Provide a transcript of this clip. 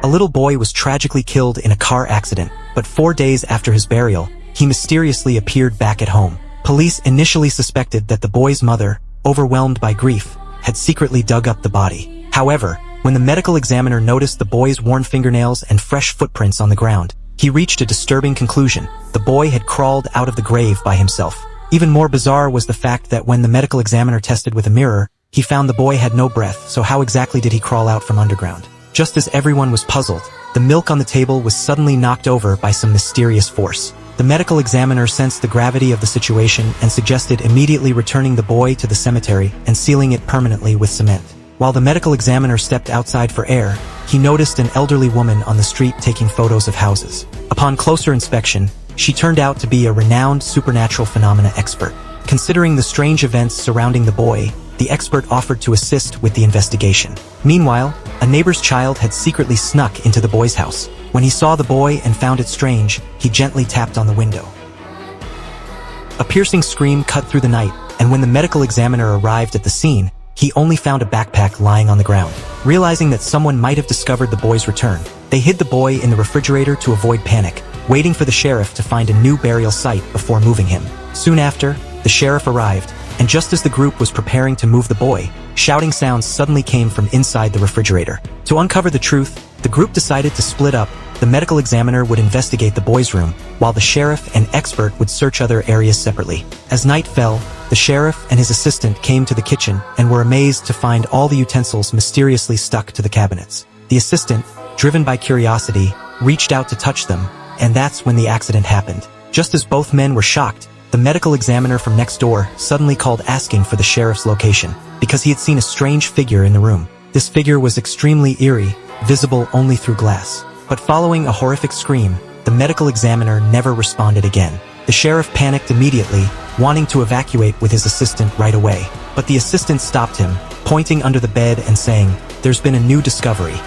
A little boy was tragically killed in a car accident, but 4 days after his burial, he mysteriously appeared back at home. Police initially suspected that the boy's mother, overwhelmed by grief, had secretly dug up the body. However, when the medical examiner noticed the boy's worn fingernails and fresh footprints on the ground, he reached a disturbing conclusion. The boy had crawled out of the grave by himself. Even more bizarre was the fact that when the medical examiner tested with a mirror, he found the boy had no breath, so how exactly did he crawl out from underground? Just as everyone was puzzled, the milk on the table was suddenly knocked over by some mysterious force. The medical examiner sensed the gravity of the situation and suggested immediately returning the boy to the cemetery and sealing it permanently with cement. While the medical examiner stepped outside for air, he noticed an elderly woman on the street taking photos of houses. Upon closer inspection, she turned out to be a renowned supernatural phenomena expert. Considering the strange events surrounding the boy, the expert offered to assist with the investigation. Meanwhile, a neighbor's child had secretly snuck into the boy's house. When he saw the boy and found it strange, he gently tapped on the window. A piercing scream cut through the night, and when the medical examiner arrived at the scene, he only found a backpack lying on the ground. Realizing that someone might have discovered the boy's return, they hid the boy in the refrigerator to avoid panic, waiting for the sheriff to find a new burial site before moving him. Soon after, the sheriff arrived, and just as the group was preparing to move the boy, shouting sounds suddenly came from inside the refrigerator. To uncover the truth, the group decided to split up. The medical examiner would investigate the boy's room, while the sheriff and expert would search other areas separately. As night fell, the sheriff and his assistant came to the kitchen and were amazed to find all the utensils mysteriously stuck to the cabinets. The assistant, driven by curiosity, reached out to touch them, and that's when the accident happened. Just as both men were shocked, the medical examiner from next door suddenly called asking for the sheriff's location, because he had seen a strange figure in the room. This figure was extremely eerie, visible only through glass. But following a horrific scream, the medical examiner never responded again. The sheriff panicked immediately, wanting to evacuate with his assistant right away. But the assistant stopped him, pointing under the bed and saying, "There's been a new discovery."